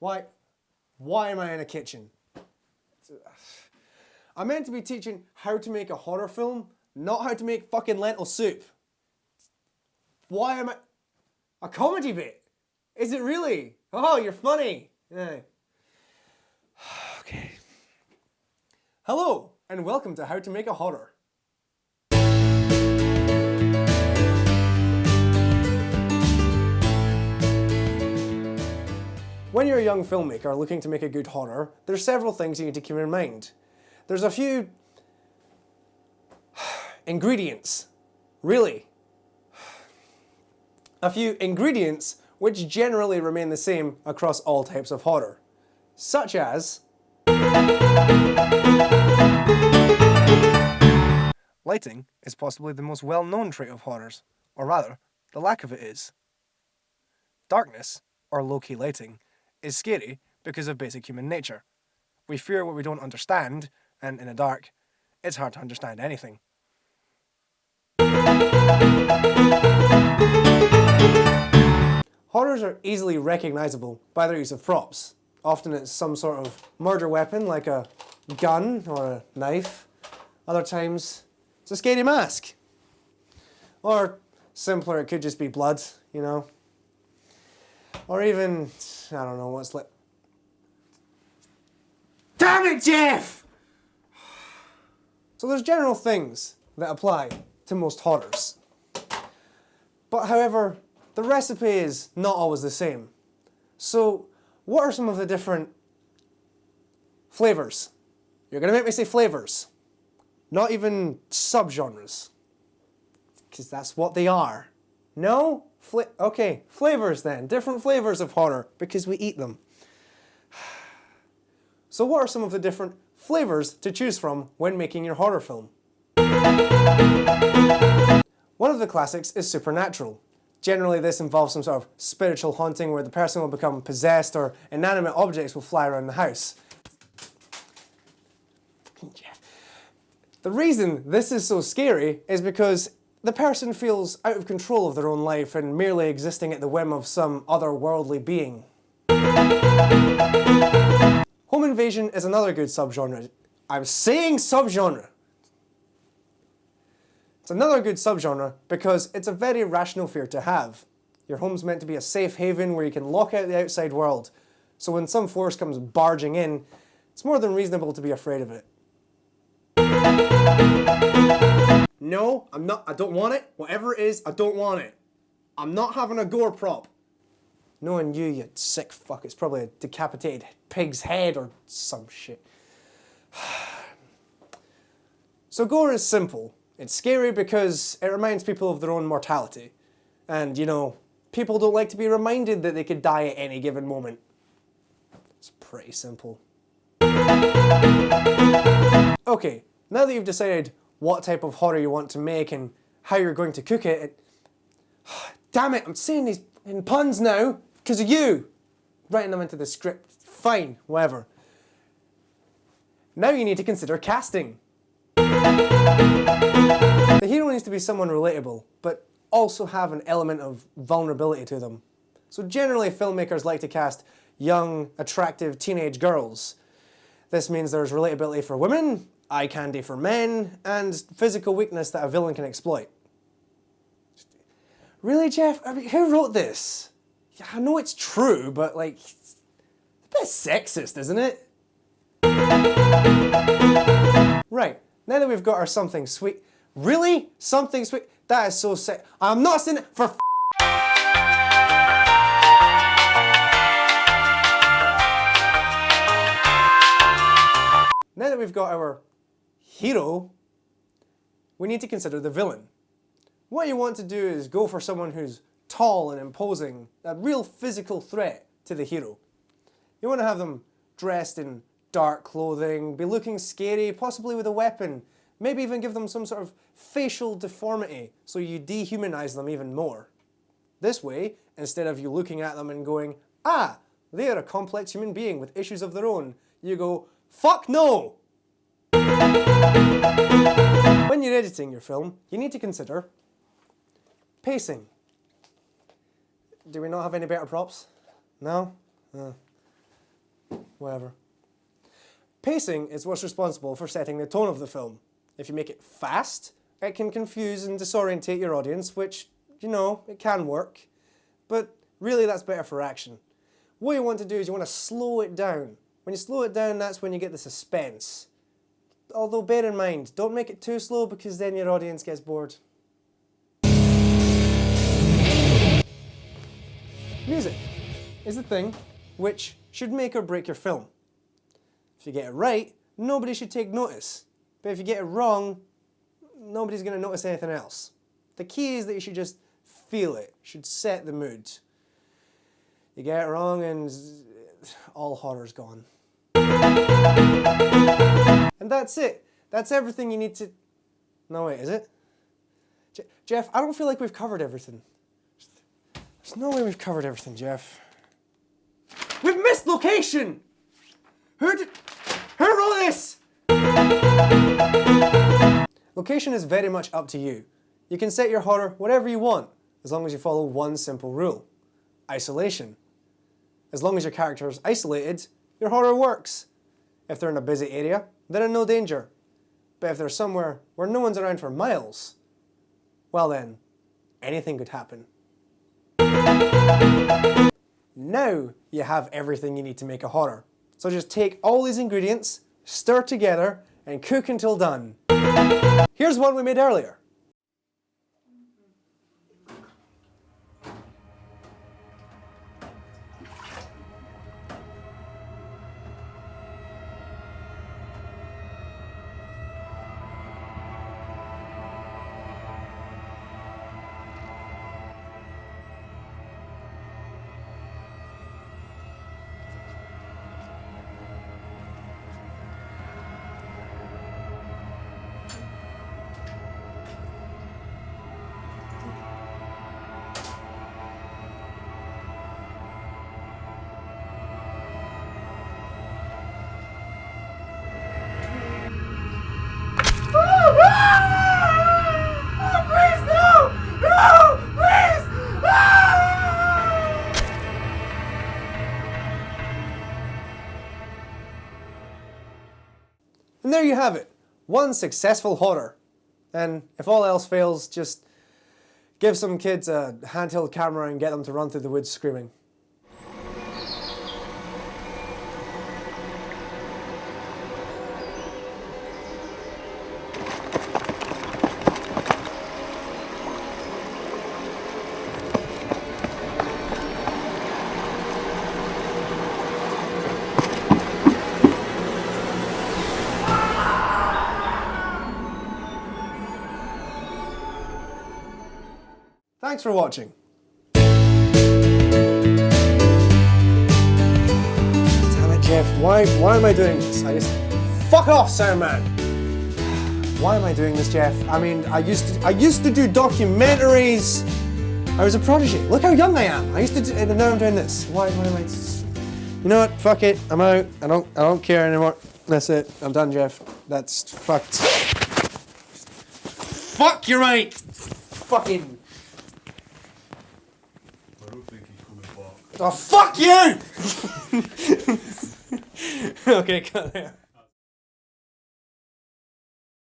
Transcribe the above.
Why am I in a kitchen? I'm meant to be teaching how to make a horror film, not how to make fucking lentil soup. Why am I... A comedy bit? Is it really? Oh, you're funny. Yeah. Okay. Hello, and welcome to How to Make a Horror. When you're a young filmmaker looking to make a good horror, there's several things you need to keep in mind. There's a few ingredients, really. A few ingredients which generally remain the same across all types of horror, such as lighting is possibly the most well-known trait of horrors, or rather, the lack of it is. Darkness, or low-key lighting, is scary because of basic human nature. We fear what we don't understand, and in the dark, it's hard to understand anything. Horrors are easily recognizable by their use of props. Often it's some sort of murder weapon like a gun or a knife. Other times it's a scary mask. Or simpler, it could just be blood, you know. Or even, I don't know what's like... Damn it, Jeff! So there's general things that apply to most horrors. But however, the recipe is not always the same. So what are some of the different flavors? You're going to make me say flavors, not even subgenres, because that's what they are. No? Okay, flavors then. Different flavors of horror, because we eat them. So what are some of the different flavors to choose from when making your horror film? One of the classics is supernatural. Generally this involves some sort of spiritual haunting where the person will become possessed or inanimate objects will fly around the house. The reason this is so scary is because the person feels out of control of their own life and merely existing at the whim of some otherworldly being. Home invasion is another good subgenre. I'm saying subgenre. It's another good subgenre because it's a very rational fear to have. Your home's meant to be a safe haven where you can lock out the outside world. So when some force comes barging in, it's more than reasonable to be afraid of it. No, I'm not. I don't want it. Whatever it is, I don't want it. I'm not having a gore prop. Knowing you, you sick fuck, it's probably a decapitated pig's head or some shit. So gore is simple. It's scary because it reminds people of their own mortality. And, you know, people don't like to be reminded that they could die at any given moment. It's pretty simple. Okay, now that you've decided what type of horror you want to make and how you're going to cook it, damn it, I'm saying these in puns now because of you. Writing them into the script. Fine, whatever. Now you need to consider casting. The hero needs to be someone relatable, but also have an element of vulnerability to them. So generally filmmakers like to cast young, attractive teenage girls. This means there's relatability for women, eye candy for men, and physical weakness that a villain can exploit. Really, Jeff? I mean, who wrote this? Yeah, I know it's true, but like, it's a bit sexist, isn't it? Right, now that we've got our something sweet. Really? Something sweet? That is so sick. I'm not saying it for Now that we've got our hero, we need to consider the villain. What you want to do is go for someone who's tall and imposing, a real physical threat to the hero. You want to have them dressed in dark clothing, be looking scary, possibly with a weapon, maybe even give them some sort of facial deformity so you dehumanize them even more. This way, instead of you looking at them and going, ah, they are a complex human being with issues of their own, you go, fuck no! When you're editing your film, you need to consider pacing. Do we not have any better props? No? whatever. Pacing is what's responsible for setting the tone of the film. If you make it fast, it can confuse and disorientate your audience, which, you know, it can work. But really that's better for action. What you want to do is you want to slow it down. When you slow it down, that's when you get the suspense. Although bear in mind, don't make it too slow because then your audience gets bored. Music is the thing which should make or break your film. If you get it right, nobody should take notice. But if you get it wrong, nobody's going to notice anything else. The key is that you should just feel it. You should set the mood. You get it wrong and all horror's gone. And that's it. That's everything you need to... No, wait, is it? Jeff, I don't feel like we've covered everything. There's no way we've covered everything, Jeff. We've missed location! Who wrote this? Location is very much up to you. You can set your horror whatever you want, as long as you follow one simple rule. Isolation. As long as your character is isolated, your horror works. If they're in a busy area, they're in no danger. But if they're somewhere where no one's around for miles, well then, anything could happen. Now you have everything you need to make a horror. So just take all these ingredients, stir together, and cook until done. Here's one we made earlier. And there you have it, one successful horror. And if all else fails, just give some kids a handheld camera and get them to run through the woods screaming. Thanks for watching. Damn it, Jeff. Why am I doing this? Fuck off, Soundman! Why am I doing this, Jeff? I mean, I used to do documentaries. I was a prodigy. Look how young I am. I used to do, and now I'm doing this. Why am I? You know what? Fuck it. I'm out. I don't care anymore. That's it. I'm done, Jeff. That's fucked. Fuck, you're right. Fucking. I don't think he's coming back. Oh, fuck you! Okay, cut there.